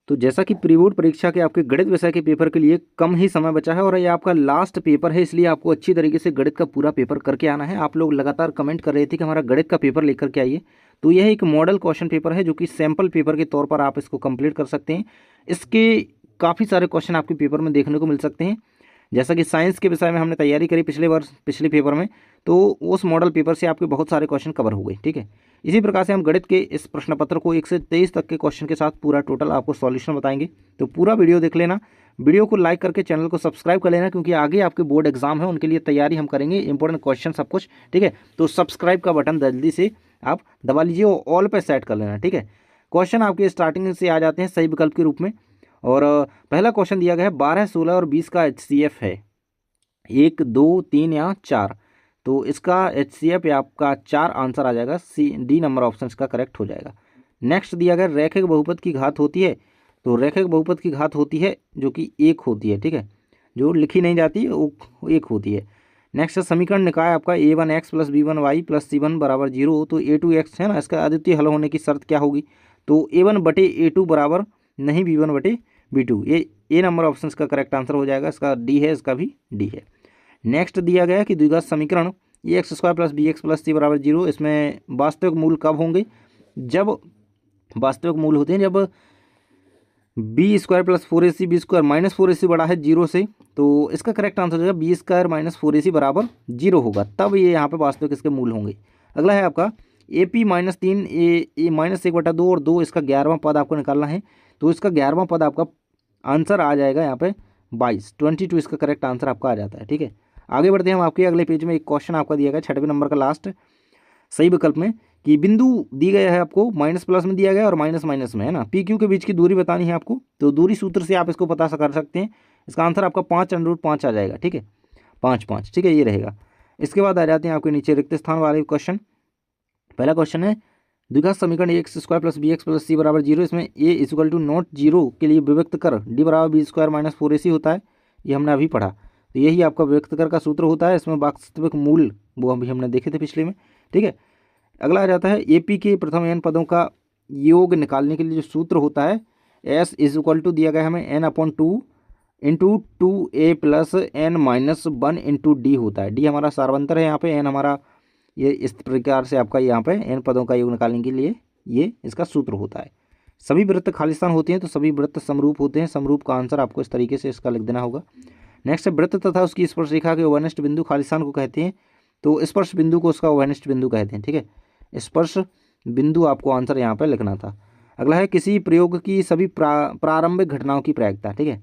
तो जैसा कि प्री बोर्ड परीक्षा के आपके गणित विषय के पेपर के लिए कम ही समय बचा है और ये आपका लास्ट पेपर है, इसलिए आपको अच्छी तरीके से गणित का पूरा पेपर करके आना है। आप लोग लगातार कमेंट कर रहे थे कि हमारा गणित का पेपर लेकर के आइए, तो यह एक मॉडल क्वेश्चन पेपर है जो कि सैम्पल पेपर के तौर पर आप इसको कंप्लीट कर सकते हैं। इसके काफ़ी सारे क्वेश्चन आपके पेपर में देखने को मिल सकते हैं। जैसा कि साइंस के विषय में हमने तैयारी करी पिछले पेपर में, तो उस मॉडल पेपर से आपके बहुत सारे क्वेश्चन कवर हो गए। ठीक है, इसी प्रकार से हम गणित के इस प्रश्न पत्र को 1 से 23 तक के क्वेश्चन के साथ पूरा टोटल आपको सॉल्यूशन बताएंगे। तो पूरा वीडियो देख लेना, वीडियो को लाइक करके चैनल को सब्सक्राइब कर लेना, क्योंकि आगे आपके बोर्ड एग्जाम है उनके लिए तैयारी हम करेंगे, इंपॉर्टेंट क्वेश्चन सब कुछ। ठीक है, तो सब्सक्राइब का बटन जल्दी से आप दबा लीजिए और ऑल पे सेट कर लेना। ठीक है, क्वेश्चन आपके स्टार्टिंग से आ जाते हैं सही विकल्प के रूप में। और पहला क्वेश्चन दिया गया है 12, 16 और 20 का HCF है 1, 2, 3 या 4। तो इसका HCF आपका 4 आंसर आ जाएगा, D नंबर ऑप्शन का करेक्ट हो जाएगा। नेक्स्ट दिया गया रैखिक बहुपद की घात होती है, तो रैखिक बहुपद की घात होती है जो कि 1 होती है। ठीक है, जो लिखी नहीं जाती वो 1 होती है। नेक्स्ट समीकरण निकाय आपका A1x + B1y + C1 = 0, तो A2x है ना, इसका अद्वितीय हल होने की शर्त क्या होगी? तो A1/A2 बराबर नहीं B1/B2। ये A नंबर ऑप्शन का करेक्ट आंसर हो जाएगा, इसका D है, इसका भी D है। नेक्स्ट दिया गया है कि द्विघात समीकरण ax² + bx + c = 0, इसमें वास्तविक मूल कब होंगे? जब वास्तविक मूल होते हैं जब b² + 4ac b² - 4ac बड़ा है 0 से, तो इसका करेक्ट आंसर हो जाएगा b² - 4ac = 0 होगा, तब ये यहाँ पे वास्तविक इसके मूल होंगे। अगला है आपका AP - 3 a -1/2 और 2, इसका 11वां पद आपको निकालना है। तो इसका 11वां पद आपका आंसर आ जाएगा यहाँ पे 22 इसका करेक्ट आंसर आपका आ जाता है। ठीक है, आगे बढ़ते हैं हम आपके अगले पेज में। एक क्वेश्चन आपका दिया गया 6वें नंबर का लास्ट सही विकल्प में, कि बिंदु दी गया है आपको माइनस प्लस में दिया गया और माइनस माइनस में है ना, PQ के बीच की दूरी बतानी है आपको। तो दूरी सूत्र से आप इसको पता कर सकते हैं। इसका आंसर आपका 5√5 आ जाएगा। ठीक है, 5, ठीक है, ये रहेगा। इसके बाद आ जाते हैं आपके नीचे रिक्त स्थान वाले क्वेश्चन। पहला क्वेश्चन है द्विघात समीकरण ax² + bx + c = 0, इसमें a = नॉट 0 के लिए विभक्त कर d = b² - 4ac होता है। ये हमने अभी पढ़ा, तो यही आपका विभक्त कर का सूत्र होता है। इसमें वास्तविक मूल वो अभी हमने देखे थे पिछले में। ठीक है, अगला आ जाता है AP के प्रथम n पदों का योग निकालने के लिए जो सूत्र होता है S = दिया गया हमें n/2 × 2a + n - 1 × d होता है। d हमारा सार्वंतर है यहाँ पे, n हमारा, ये इस प्रकार से आपका यहाँ पे n पदों का योग निकालने के लिए ये इसका सूत्र होता है। सभी वृत्त खालिस्तान होते हैं, तो सभी वृत्त समरूप होते हैं। समरूप का आंसर आपको इस तरीके से इसका लिख देना होगा। नेक्स्ट वृत्त तथा उसकी स्पर्श रेखा के उभयनिष्ठ बिंदु खालिस्तान को कहते हैं, तो स्पर्श बिंदु को उसका उभयनिष्ठ बिंदु कहते हैं। ठीक है, स्पर्श बिंदु आपको आंसर यहाँ पर लिखना था। अगला है किसी प्रयोग की सभी प्रारंभिक घटनाओं की प्रायिकता। ठीक है,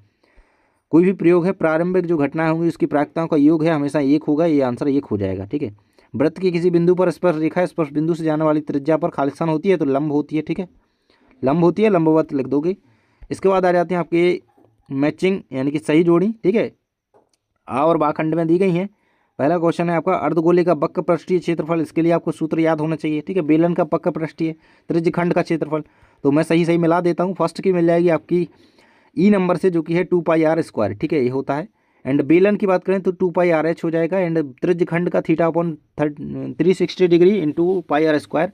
कोई भी प्रयोग है, प्रारंभिक जो घटनाएं होंगी उसकी प्रायिकताओं का योग है हमेशा 1 होगा, ये आंसर 1 हो जाएगा। ठीक है, वृत्त के किसी बिंदु पर स्पर्श रेखा स्पर्श बिंदु से जाने वाली त्रिज्या पर खालिस्तान होती है, तो लंब होती है। ठीक है, लंब होती है, लंबवत लिख दोगे। इसके बाद आ जाते हैं आपके मैचिंग यानी कि सही जोड़ी। ठीक है, आ और बा खंड में दी गई हैं। पहला क्वेश्चन है आपका अर्धगोले का वक्र पृष्ठीय क्षेत्रफल, इसके लिए आपको सूत्र याद होना चाहिए। ठीक है, बेलन का वक्र पृष्ठीय त्रिज्य खंड का क्षेत्रफल, तो मैं सही मिला देता हूँ। फर्स्ट की मिल जाएगी आपकी ई नंबर से, जो कि है 2πr²। ठीक है, ये होता है। एंड बेलन की बात करें तो 2πrh हो जाएगा। एंड त्रिज्य खंड का θ/360 डिग्री × πr²।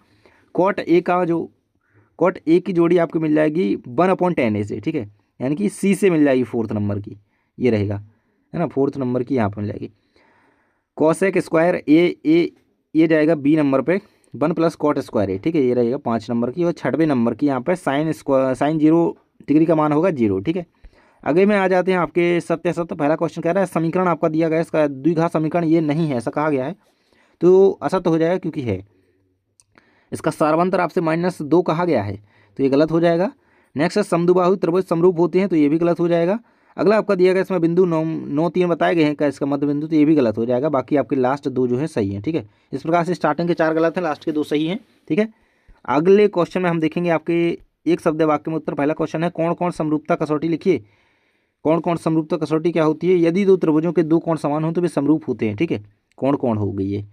कॉट ए की जोड़ी आपको मिल जाएगी 1/10a से। ठीक है, यानी कि सी से मिल जाएगी 4th नंबर की, ये रहेगा, है ना, 4th नंबर की यहाँ पर मिल जाएगी। कॉसेक स्क्वायर ये जाएगा बी नंबर पे 1 + cot²a। ठीक है, ये रहेगा 5 नंबर की। और 6वें नंबर की यहाँ पे साइन 0 डिग्री का मान होगा 0। ठीक है, आगे में आ जाते हैं आपके सत्य। पहला क्वेश्चन कह रहा है समीकरण आपका दिया गया है, इसका द्विघात समीकरण ये नहीं है, ऐसा कहा गया है, तो असत्य हो जाएगा क्योंकि है। इसका सार्वंतर आपसे -2 कहा गया है, तो ये गलत हो जाएगा। नेक्स्ट है समद्विबाहु त्रिभुज समरूप होते हैं, तो ये भी गलत हो जाएगा। अगला आपका दिया गया इसमें बिंदु 9, 3 बताए गए हैं का इसका मध्य बिंदु, तो ये भी गलत हो जाएगा। बाकी आपके लास्ट 2 जो है सही है। ठीक है, इस प्रकार से स्टार्टिंग के 4 गलत हैं, लास्ट के 2 सही हैं। ठीक है, अगले क्वेश्चन में हम देखेंगे आपके एक शब्द वाक्य में उत्तर। पहला क्वेश्चन है कौन कौन समरूपता कसौटी लिखिए। कौन कौन समरूपता कसौटी क्या होती है? यदि 2 त्रिभुजों के 2 कोण समान हो तो वे समरूप होते हैं। ठीक है, कौन कौन हो गई ये,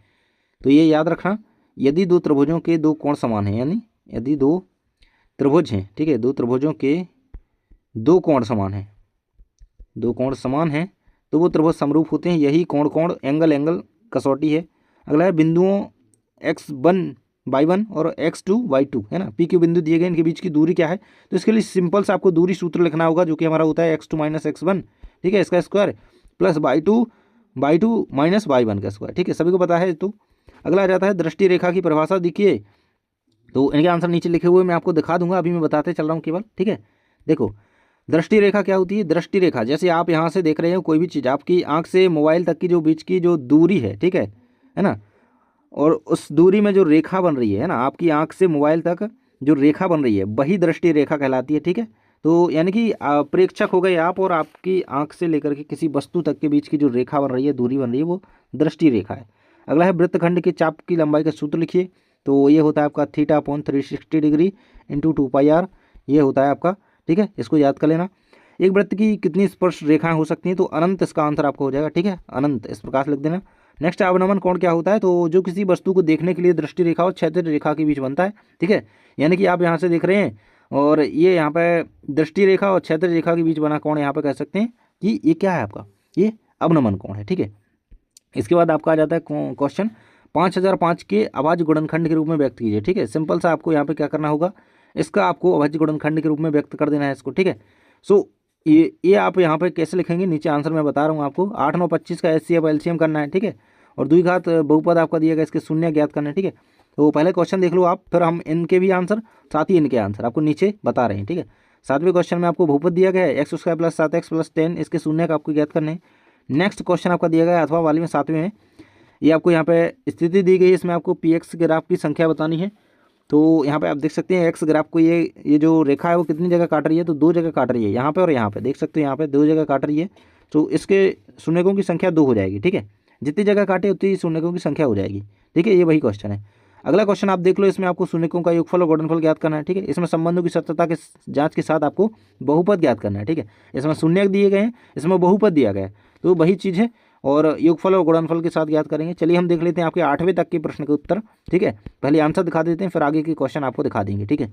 तो ये याद रखना। यदि 2 त्रिभुजों के 2 कोण समान हैं, यानी यदि 2 त्रिभुज हैं, ठीक है, 2 त्रिभुजों के 2 कोण समान हैं, 2 कोण समान हैं, तो वो त्रिभुज समरूप होते हैं। यही कोण एंगल कसौटी है। अगला है बिंदुओं x1 y1 और x2 y2 है ना। पी क्यू बिंदु दिए गए, इनके बीच की दूरी क्या है, तो इसके लिए सिंपल से आपको दूरी सूत्र लिखना होगा, जो कि हमारा होता है x2 माइनस x1, ठीक है, इसका square plus y2 minus y1 का स्क्वायर, ठीक है, सभी को पता है। तो अगला आ जाता है दृष्टि रेखा की परिभाषा। देखिए तो इनके आंसर नीचे लिखे हुए मैं आपको दिखा दूंगा, अभी मैं बताते चल रहा हूँ केवल, ठीक है। देखो दृष्टि रेखा क्या होती है, दृष्टि रेखा जैसे आप यहाँ से देख रहे हो कोई भी चीज़, आपकी आंख से मोबाइल तक की जो बीच की जो दूरी है, ठीक है ना, और उस दूरी में जो रेखा बन रही है ना, आपकी आंख से मोबाइल तक जो रेखा बन रही है वही दृष्टि रेखा कहलाती है, ठीक है। तो यानी कि प्रेक्षक हो गए आप, और आपकी आंख से लेकर के किसी वस्तु तक के बीच की जो रेखा बन रही है, दूरी बन रही है, वो दृष्टि रेखा है। अगला है वृत्तखंड के चाप की लंबाई का सूत्र लिखिए। तो ये होता है आपका θ/360 इंटू 2πr, ये होता है आपका, ठीक है, इसको याद कर लेना। एक वृत्त की कितनी स्पर्श रेखाएं हो सकती हैं, तो अनंत इसका आंसर आपको हो जाएगा, ठीक है, अनंत इस प्रकार से लिख देना। नेक्स्ट अवनमन कोण क्या होता है, तो जो किसी वस्तु को देखने के लिए दृष्टि रेखा और क्षैतिज रेखा के बीच बनता है, ठीक है। यानी कि आप यहाँ से देख रहे हैं और ये यहाँ पे दृष्टि रेखा और क्षैतिज रेखा के बीच बना कोण यहाँ पे कह सकते हैं कि ये क्या है आपका, ये अवनमन कोण है, ठीक है। इसके बाद आपका आ जाता है क्वेश्चन 5005 के अभाज्य गुणनखंड के रूप में व्यक्त कीजिए, ठीक है। सिंपल सा आपको यहाँ पे क्या करना होगा, इसका आपको अभाज्य गुणनखंड के रूप में व्यक्त कर देना है इसको, ठीक है। सो ये आप यहाँ पे कैसे लिखेंगे, नीचे आंसर मैं बता रहा हूँ आपको। 8 9 25 का HCF LCM करना है, ठीक है, और द्विघात बहुपद आपका दिया गया, इसके शून्य ज्ञात करना है, ठीक है। तो पहले क्वेश्चन देख लो आप, फिर हम इनके भी आंसर साथ ही इनके आंसर आपको नीचे बता रहे हैं, ठीक है। 7वें क्वेश्चन में आपको बहुपद दिया गया है x² + 7x + 10, इसके शून्य का आपको ज्ञात करना है। नेक्स्ट क्वेश्चन आपका दिया गया है अथवा वाली में 7वें में, ये आपको यहाँ पे स्थिति दी गई है, इसमें आपको px ग्राफ की संख्या बतानी है। तो यहाँ पे आप देख सकते हैं एक्स ग्राफ को ये जो रेखा है वो कितनी जगह काट रही है, तो 2 जगह काट रही है, यहाँ पे और यहाँ पे देख सकते हो, यहाँ पे 2 जगह काट रही है। तो इसके शून्यकों की संख्या 2 हो जाएगी, ठीक है, जितनी जगह काटे उतनी शून्यकों की संख्या हो जाएगी, ठीक है, ये वही क्वेश्चन है। अगला क्वेश्चन आप देख लो, इसमें आपको शून्यकों का योगफल और गुणनफल ज्ञात करना है, ठीक है। इसमें संबंधों की सत्यता के जांच के साथ आपको बहुपद ज्ञात करना है, ठीक है। इसमें शून्य दिए गए हैं, इसमें बहुपद दिया गया है, तो वही चीज़ है, और योगफल और गुणनफल के साथ ज्ञात करेंगे। चलिए हम देख लेते हैं आपके 8वें तक के प्रश्न के उत्तर, ठीक है। पहले आंसर दिखा देते हैं, फिर आगे के क्वेश्चन आपको दिखा देंगे, ठीक है।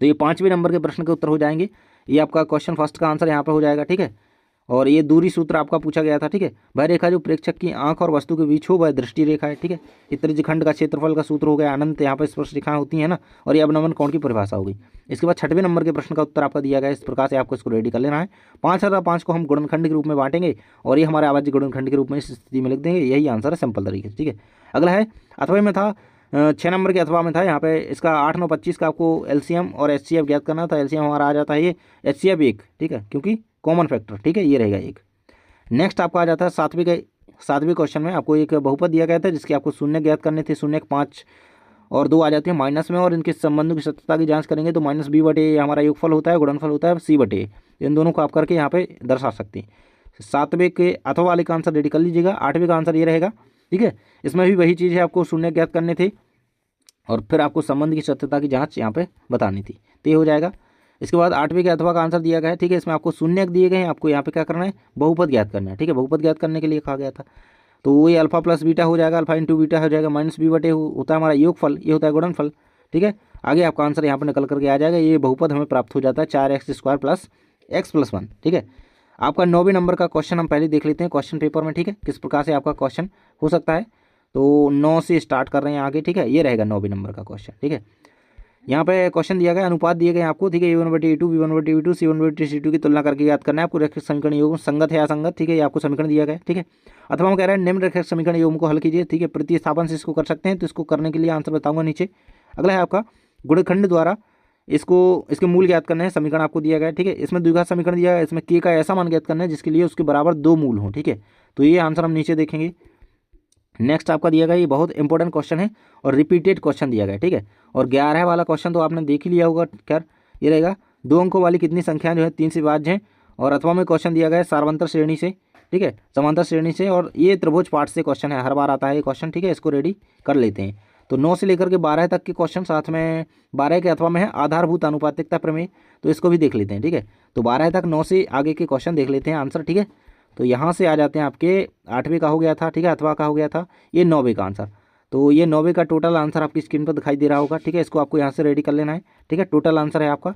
तो ये 5वें नंबर के प्रश्न के उत्तर हो जाएंगे। ये आपका क्वेश्चन फर्स्ट का आंसर यहाँ पर हो जाएगा, ठीक है। और ये दूरी सूत्र आपका पूछा गया था, ठीक है। वह रेखा जो प्रेक्षक की आंख और वस्तु के बीच हो वह दृष्टि रेखा है, ठीक है। इस त्रिज्यखंड का क्षेत्रफल का सूत्र हो गया अनंत, यहाँ पर स्पर्श रेखाएं होती हैं ना, और ये अवनमन कोण की परिभाषा होगी। इसके बाद 6वें नंबर के प्रश्न का उत्तर आपका दिया गया है, इस प्रकार से आपको इसको रेडी कर लेना है। 5005 को हम गुणनखंड के रूप में बांटेंगे और ये हमारे अभाज्य गुणनखंड के रूप में इस स्थिति में लिख देंगे, यही आंसर है सिंपल तरीके से, ठीक है। अगला है अथवा में था, 6 नंबर के अथवा में था, यहाँ पे इसका 8 9 25 का आपको LCM और HCF ज्ञात करना था। LCM हमारा आ जाता है ये HCF 1, ठीक है, क्योंकि कॉमन फैक्टर, ठीक है, ये रहेगा 1। नेक्स्ट आपका आ जाता है 7वें क्वेश्चन में आपको एक बहुपद दिया गया था, जिसके आपको शून्य ज्ञात करने थे। शून्य 5 और 2 आ जाते हैं माइनस में, और इनके संबंधों की सत्यता की जांच करेंगे तो -b/a हमारा योगफल होता है, गुणनफल होता है c/a, इन दोनों को आप करके यहाँ पे दर्शा सकते हैं। 7वें के अथवा वाले का आंसर रेडी कर लीजिएगा। 8वें का आंसर ये रहेगा, ठीक है। इसमें भी वही चीज़ है, आपको शून्य ज्ञात करने थे और फिर आपको संबंध की सत्यता की जाँच यहाँ पे बतानी थी, तो ये हो जाएगा। इसके बाद 8वें के अथवा का आंसर दिया गया है, ठीक है। इसमें आपको शून्य दिए गए हैं, आपको यहाँ पे क्या करना है, बहुपद ज्ञात करना है, ठीक है। बहुपद ज्ञात करने के लिए कहा गया था, तो ये अल्फा प्लस बीटा हो जाएगा, अल्फा इंटू बीटा हो जाएगा, -b/a होता है हमारा योगफल, ये होता है गुणनफल, ठीक है। आगे आपका आंसर यहाँ पर निकल करके आ जाएगा, ये बहुपद हमें प्राप्त हो जाता है 4x² + x + 1, ठीक है। आपका 9वें नंबर का क्वेश्चन हम पहले देख लेते हैं क्वेश्चन पेपर में, ठीक है, किस प्रकार से आपका क्वेश्चन हो सकता है। तो 9 से स्टार्ट कर रहे हैं आगे, ठीक है, ये रहेगा 9वें नंबर का क्वेश्चन, ठीक है। यहाँ पे क्वेश्चन दिया गया, अनुपात दिए गए आपको, ठीक है, a1/a2 b1/b2 c1/c2 की तुलना करके याद करना है आपको। रेखिक समीकरण योग संगत है या असंगत, ठीक है, ये आपको समीकरण दिया गया है, ठीक है। अथवा हम कह रहे हैं निम्न रेखिक समीकरण योग को हल कीजिए, ठीक है। प्रतिस्थापन से इसको कर सकते हैं, तो इसको करने के लिए आंसर बताऊंगा नीचे। अगला है आपका गुणनखंड द्वारा इसके मूल ज्ञात करने हैं, समीकरण आपको दिया गया है, ठीक है। इसमें द्विघात समीकरण दिया है, इसमें k का ऐसा मान ज्ञात करना है जिसके लिए उसके बराबर 2 मूल हों, ठीक है। तो ये आंसर हम नीचे देखेंगे। नेक्स्ट आपका दिया गया, ये बहुत इंपॉर्टेंट क्वेश्चन है और रिपीटेड क्वेश्चन दिया गया है, ठीक है। और 11 वाला क्वेश्चन तो आपने देख ही लिया होगा, खैर ये रहेगा 2 अंकों वाली कितनी संख्या जो है 3 से विभाज्य हैं। और अथवा में क्वेश्चन दिया गया है सार्वंतर श्रेणी से, ठीक है, समांतर श्रेणी से, और ये त्रिभुज पाठ से क्वेश्चन है, हर बार आता है ये क्वेश्चन, ठीक है। इसको रेडी कर लेते हैं। तो 9 से लेकर के 12 तक के क्वेश्चन, साथ में 12 के अथवा में है आधारभूत आनुपातिकता प्रमेय, तो इसको भी देख लेते हैं, ठीक है। तो 12 तक 9 से आगे के क्वेश्चन देख लेते हैं आंसर, ठीक है। तो यहाँ से आ जाते हैं आपके 8वें का हो गया था, ठीक है, अथवा का हो गया था, ये 9वें का आंसर। तो ये 9वें का टोटल आंसर आपकी स्क्रीन पर दिखाई दे रहा होगा, ठीक है। इसको आपको यहाँ से रेडी कर लेना है, ठीक है, टोटल आंसर है आपका।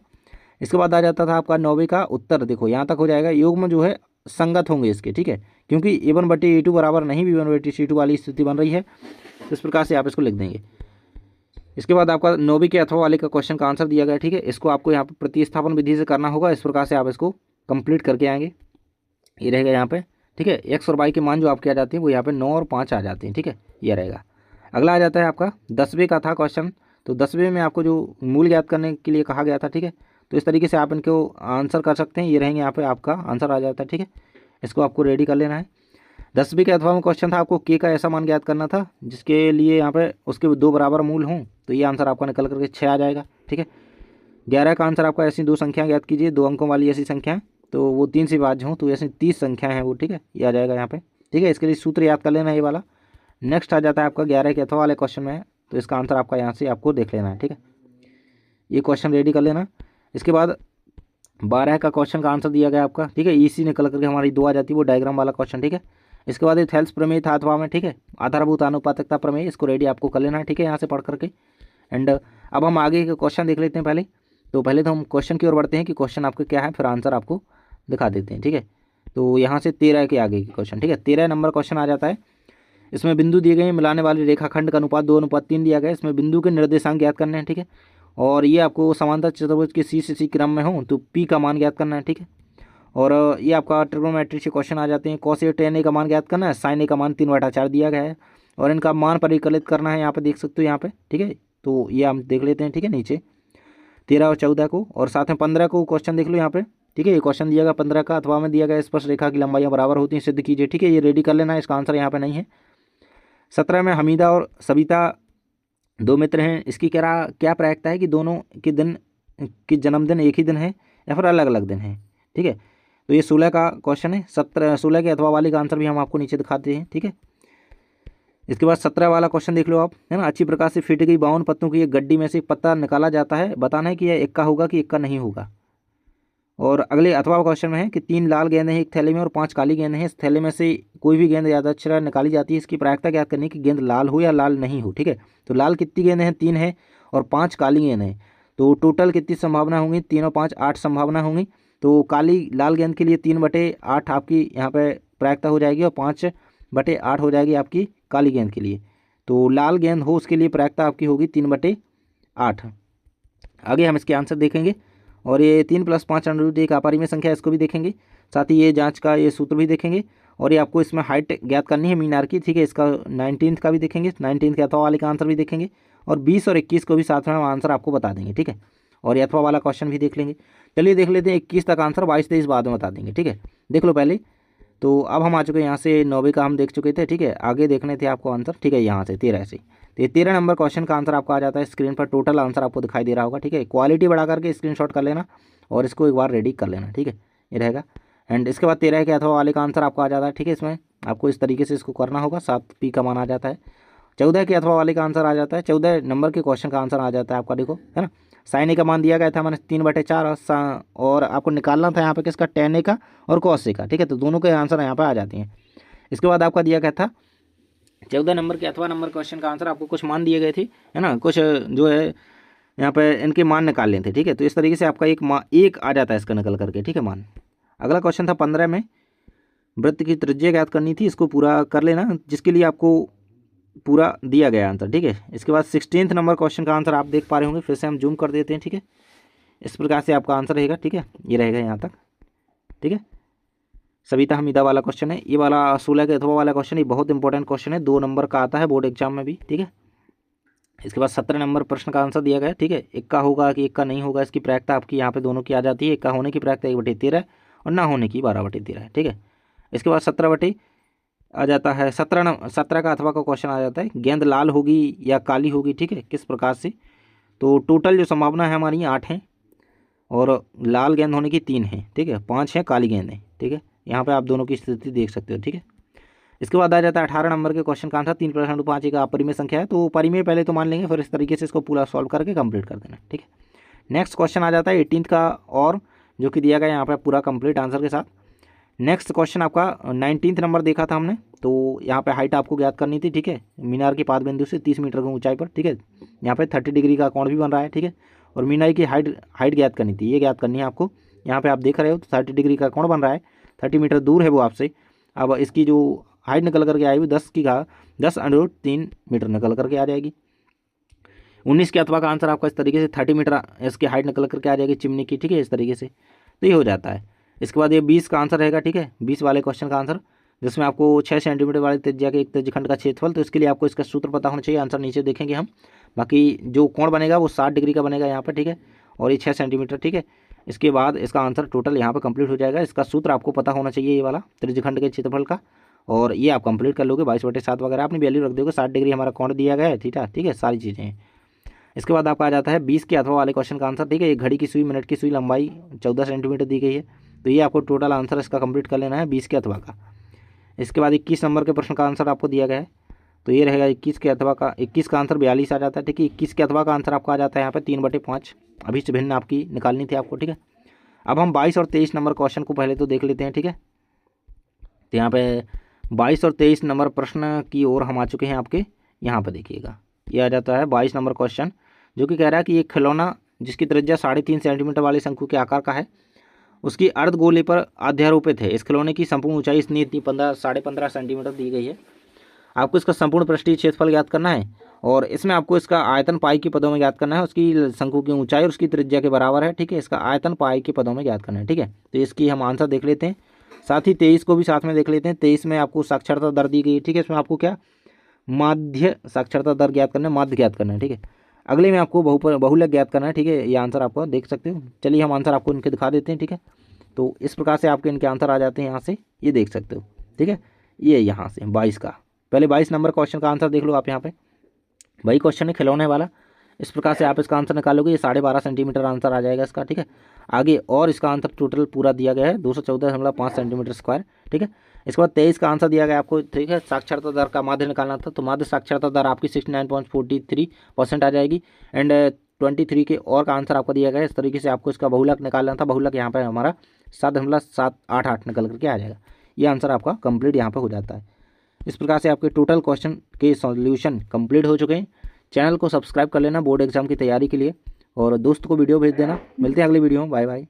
इसके बाद आ जाता था आपका 9वें का उत्तर, देखो यहाँ तक हो जाएगा, योग में जो है संगत होंगे इसके, ठीक है, क्योंकि a1/a2 बराबर नहीं b1/c2 वाली स्थिति बन रही है, तो इस प्रकार से आप इसको लिख देंगे। इसके बाद आपका 9वीं के अथवा वाले का क्वेश्चन का आंसर दिया गया, ठीक है। इसको आपको यहाँ पे प्रतिस्थापन विधि से करना होगा, इस प्रकार से आप इसको कंप्लीट करके आएंगे। ये रहेगा यहाँ पे, ठीक है। एक्स और वाई के मान जो आपके आ जाते हैं वो यहाँ पे 9 और 5 आ जाते हैं, ठीक है। ये रहेगा। अगला आ जाता है आपका 10वीं का था क्वेश्चन। तो 10वीं में आपको जो मूल ज्ञात करने के लिए कहा गया था, ठीक है। तो इस तरीके से आप इनको आंसर कर सकते हैं। ये रहेंगे यहाँ पे, आपका आंसर आ जाता है, ठीक है। इसको आपको रेडी कर लेना है। 10वीं के अथवा में क्वेश्चन था, आपको के का ऐसा मान ज्ञात करना था जिसके लिए यहाँ पे उसके 2 बराबर मूल हों। तो ये आंसर आपका निकल करके 6 आ जाएगा, ठीक है। 11 का आंसर आपका ऐसी 2 संख्या ज्ञात कीजिए, 2 अंकों वाली ऐसी संख्या, तो वो 3 से विभाज्य हों, तो ऐसी 30 संख्या है वो, ठीक है। ये आ जाएगा यहाँ पे, ठीक है। इसके लिए सूत्र याद कर लेना है ये वाला। नेक्स्ट आ जाता है आपका 11 के अथवा वाले क्वेश्चन में, तो इसका आंसर आपका यहाँ से आपको देख लेना है, ठीक है। ये क्वेश्चन रेडी कर लेना। इसके बाद 12 का क्वेश्चन का आंसर दिया गया आपका, ठीक है। इसी निकल करके हमारी 2 आ जाती है, वो डायग्राम वाला क्वेश्चन, ठीक है। इसके बाद ये थेल्स प्रमेय था अथवा में, ठीक है। आधारभूत आनुपातिकता प्रमेय, इसको रेडी आपको कर लेना है, ठीक है, यहाँ से पढ़ करके। एंड अब हम आगे के क्वेश्चन देख लेते हैं पहले। तो पहले तो हम क्वेश्चन की ओर बढ़ते हैं कि क्वेश्चन आपके क्या है, फिर आंसर आपको दिखा देते हैं, ठीक है। तो यहाँ से 13 के आगे के क्वेश्चन, ठीक है। 13 नंबर क्वेश्चन आ जाता है। इसमें बिंदु दिए गए हैं, मिलाने वाली रेखाखंड का अनुपात 2:3 दिया गया है। इसमें बिंदु के निर्देशांक ज्ञात करने हैं, ठीक है। और ये आपको समांतर चतुर्भुज के सी से सी क्रम में हो तो पी का मान ज्ञात करना है, ठीक है। और ये आपका ट्रिग्नोमेट्री से क्वेश्चन आ जाते हैं। कॉस ए टेन ए का मान ज्ञात करना है, साइन ए का मान 3/4 दिया गया है, और इनका मान परिकलित करना है, यहाँ पे देख सकते हो यहाँ पे, ठीक है। तो ये हम देख लेते हैं, ठीक है, नीचे 13 और 14 को, और साथ में 15 को क्वेश्चन देख लो यहाँ पे, ठीक है। ये क्वेश्चन दिया गया 15 का, अथवा में दिया गया स्पर्श रेखा की लंबाइयाँ बराबर होती हैं, सिद्ध कीजिए, ठीक है। ये रेडी कर लेना है, इसका आंसर यहाँ पे नहीं है। 17 में हमीदा और सविता 2 मित्र हैं, इसकी क्या प्रायिकता है कि दोनों के दिन की जन्मदिन एक ही दिन है या फिर अलग अलग दिन है, ठीक है। तो ये 16 का क्वेश्चन है। 16 के अथवा वाले का आंसर भी हम आपको नीचे दिखाते हैं, ठीक है। इसके बाद 17 वाला क्वेश्चन देख लो आप, है ना। अच्छी प्रकार से फिट गई 52 पत्तों की एक गड्डी में से एक पत्ता निकाला जाता है, बताना है कि यह इक्का होगा कि इक्का नहीं होगा। और अगले अथवा क्वेश्चन में है कि 3 लाल गेंद हैं एक थैले में और 5 काली गेंद हैं, इस थैले में से कोई भी गेंद यादृच्छिक निकाली जाती है, इसकी प्रायिकता ज्ञात करनी है कि गेंद लाल हो या लाल नहीं हो, ठीक है। तो लाल कितनी गेंद हैं, 3 है, और 5 काली गेंद हैं, तो टोटल कितनी संभावना होंगी, 3 और 5 8 संभावना होंगी। तो लाल गेंद के लिए 3/8 आपकी यहाँ पे प्रायिकता हो जाएगी, और 5/8 हो जाएगी आपकी काली गेंद के लिए। तो लाल गेंद हो उसके लिए प्रायिकता आपकी होगी 3/8। आगे हम इसके आंसर देखेंगे, और ये 3 + 5 √ एक अपरिमेय संख्या, इसको भी देखेंगे। साथ ही ये जांच का ये सूत्र भी देखेंगे, और ये आपको इसमें हाइट ज्ञात करनी है मीनार की, ठीक है। इसका 19th का भी देखेंगे, 19th के अथवा वाले का आंसर भी देखेंगे, और 20 और 21 को भी साथ में हम आंसर आपको बता देंगे, ठीक है। और ये अथवा वाला क्वेश्चन भी देख लेंगे। चलिए देख लेते हैं 21 तक आंसर, 22-23 बाद में बता देंगे, ठीक है। देख लो पहले। तो अब हम आ चुके हैं यहाँ से 9वीं का हम देख चुके थे, ठीक है। आगे देखने थे आपको आंसर, ठीक है, यहाँ से 13 से। तो ये 13 नंबर क्वेश्चन का आंसर आपका आ जाता है स्क्रीन पर। टोटल आंसर आपको दिखाई दे रहा होगा, ठीक है। क्वालिटी बढ़ा करके स्क्रीनशॉट कर लेना और इसको एक बार रेडी कर लेना, ठीक है। ये रहेगा। एंड इसके बाद 13 के अथवा वाले का आंसर आपका आ जाता है, ठीक है। इसमें आपको इस तरीके से इसको करना होगा, 7 पी का मान आ जाता है। 14 के अथवा वाले का आंसर आ जाता है, 14 नंबर के क्वेश्चन का आंसर आ जाता है आपका, देखो, है ना। साइन ए का मान दिया गया था मैंने 3/4, और आपको निकालना था यहाँ पे किसका, tan a का और cos a का, ठीक है। तो दोनों के आंसर यहाँ पे आ जाते हैं। इसके बाद आपका दिया गया था 14 नंबर के अथवा नंबर क्वेश्चन का आंसर, आपको कुछ मान दिए गए थे, है ना। कुछ जो है यहाँ पे इनके मान निकाल लेते, ठीक है। तो इस तरीके से आपका एक आ जाता है इसका निकल करके, ठीक है, मान। अगला क्वेश्चन था 15 में, वृत्त की त्रिज्या ज्ञात करनी थी, इसको पूरा कर लेना, जिसके लिए आपको पूरा दिया गया आंसर, ठीक है। इसके बाद 16th नंबर क्वेश्चन का आंसर आप देख पा रहे होंगे, फिर से हम जूम कर देते हैं, ठीक है। इस प्रकार से आपका आंसर रहेगा, ठीक है। ये रहेगा यहाँ तक, ठीक है। सविता हमीदा वाला क्वेश्चन है ये वाला। 16 के अथवा वाला क्वेश्चन, ये बहुत इंपॉर्टेंट क्वेश्चन है, 2 नंबर का आता है बोर्ड एग्जाम में भी, ठीक है। इसके बाद 17 नंबर प्रश्न का आंसर दिया गया है, ठीक है। इक्का होगा कि इक्का नहीं होगा, इसकी प्रायिकता आपकी यहाँ पे दोनों की आ जाती है। इक्का होने की प्रायिकता 1/13 और ना होने की 12/13 है, ठीक है। इसके बाद 17 आ जाता है 17 का अथवा का क्वेश्चन आ जाता है, गेंद लाल होगी या काली होगी, ठीक है, किस प्रकार से। तो टोटल जो संभावना है हमारी 8 है, और लाल गेंद होने की 3 है, ठीक है, 5 है काली गेंद है, ठीक है। यहाँ पे आप दोनों की स्थिति देख सकते हो, ठीक है। इसके बाद आ जाता है 18 नंबर के क्वेश्चन का आंसर, 3+5 का अपरिमेय संख्या है, तो परिमेय पहले तो मान लेंगे, फिर इस तरीके से इसको पूरा सॉल्व करके कंप्लीट कर देना, ठीक है। नेक्स्ट क्वेश्चन आ जाता है 18th का, और जो कि दिया गया यहाँ पे पूरा कंप्लीट आंसर के साथ। नेक्स्ट क्वेश्चन आपका 19th नंबर देखा था हमने, तो यहाँ पे हाइट आपको ज्ञात करनी थी, ठीक है, मीनार के पाद बिंदु से 30 मीटर की ऊंचाई पर, ठीक है। यहाँ पे 30 डिग्री का कोण भी बन रहा है, ठीक है। और मीनार की हाइट ज्ञात करनी थी, ये ज्ञात करनी है आपको। यहाँ पे आप देख रहे हो तो 30 डिग्री का कोण बन रहा है, 30 मीटर दूर है वो आपसे। अब इसकी जो हाइट निकल करके आई हुई 10 √3 मीटर निकल करके आ जाएगी। 19 के अथवा का आंसर आपका इस तरीके से 30 मीटर इसकी हाइट निकल करके आ जाएगी चिमनी की, ठीक है, इस तरीके से। तो ये हो जाता है। इसके बाद ये 20 का आंसर रहेगा, ठीक है, 20 वाले क्वेश्चन का आंसर, जिसमें आपको 6 सेंटीमीटर वाले त्रिज्या के एक त्रिज्यखंड का क्षेत्रफल। तो इसके लिए आपको इसका सूत्र पता होना चाहिए, आंसर नीचे देखेंगे हम। बाकी जो कोण बनेगा वो 60 डिग्री का बनेगा यहाँ पर, ठीक है, और ये 6 सेंटीमीटर, ठीक है। इसके बाद इसका आंसर टोटल यहाँ पर कंप्लीट हो जाएगा। इसका सूत्र आपको पता होना चाहिए, ये वाला त्रिज्यखंड के क्षेत्रफल का, और ये आप कंप्लीट कर लोगे। 22/7 वगैरह अपनी वैल्यू रख दोगे। 60 डिग्री हमारा कोण दिया गया है, ठीक है, सारी चीज़ें। इसके बाद आपका आ जाता है 20 के अथवा वाले क्वेश्चन का आंसर, ठीक है। ये घड़ी की सुई, मिनट की सुई, लंबाई 14 सेंटीमीटर दी गई है। तो ये आपको टोटल आंसर इसका कंप्लीट कर लेना है 20 के अथवा का। इसके बाद 21 नंबर के प्रश्न का आंसर आपको दिया गया है। तो ये रहेगा 21 के अथवा का। 21 का आंसर 42 आ जाता है, ठीक है। 21 के अथवा का आंसर आपका आ जाता है यहाँ पे 3/5। अभी से भिन्न आपकी निकालनी थी आपको, ठीक है। अब हम 22 और 23 नंबर क्वेश्चन को पहले तो देख लेते हैं, ठीक है। तो यहाँ पे 22 और 23 नंबर प्रश्न की ओर हम आ चुके हैं आपके। यहाँ पर देखिएगा, ये आ जाता है 22 नंबर क्वेश्चन, जो कि कह रहा है कि एक खिलौना जिसकी त्रिज्या 3.5 सेंटीमीटर वाले शंकु के आकार का है, उसकी अर्धगोले पर अध्यारोपित है। इस खिलौने की संपूर्ण ऊंचाई इतनी 15.5 सेंटीमीटर दी गई है। आपको इसका संपूर्ण पृष्ठीय क्षेत्रफल ज्ञात करना है, और इसमें आपको इसका आयतन पाई के पदों में ज्ञात करना है। उसकी शंकु की ऊंचाई और उसकी त्रिज्या के बराबर है, ठीक है। इसका आयतन पाई के पदों में ज्ञात करना है, ठीक है। तो इसकी हम आंसर देख लेते हैं। साथ ही 23 को भी साथ में देख लेते हैं। 23 में आपको साक्षरता दर दी गई है, ठीक है। इसमें आपको क्या माध्य साक्षरता दर ज्ञात करना है, माध्य ज्ञात करना है, ठीक है। अगले में आपको बहुलक ज्ञात करना है, ठीक है। ये आंसर आपको देख सकते हो। चलिए हम आंसर आपको इनके दिखा देते हैं, ठीक है। तो इस प्रकार से आपके इनके आंसर आ जाते हैं यहाँ से, ये देख सकते हो, ठीक है। ये यहाँ से 22 का, पहले 22 नंबर क्वेश्चन का आंसर देख लो आप। यहाँ पे वही क्वेश्चन है खिलौने वाला। इस प्रकार से आप इसका आंसर निकालोगे, ये 12.5 सेंटीमीटर आंसर आ जाएगा इसका, ठीक है। आगे और इसका आंसर टोटल पूरा दिया गया है 214.5 सेंटीमीटर स्क्वायर, ठीक है। इसके बाद 23 का आंसर दिया गया आपको, ठीक है। साक्षरता दर का माध्य निकालना था, तो माध्य साक्षरता दर आपकी 69.43% आ जाएगी। एंड 23 के और का आंसर आपको दिया गया है। इस तरीके से आपको इसका बहुलक निकालना था। बहुलक यहाँ पर हमारा 7.788 निकल करके आ जाएगा। ये आंसर आपका कंप्लीट यहाँ पर हो जाता है। इस प्रकार से आपके टोटल क्वेश्चन के सॉल्यूशन कंप्लीट हो चुके हैं। चैनल को सब्सक्राइब कर लेना बोर्ड एग्जाम की तैयारी के लिए, और दोस्त को वीडियो भेज देना। मिलते हैं अगले वीडियो में, बाय बाय।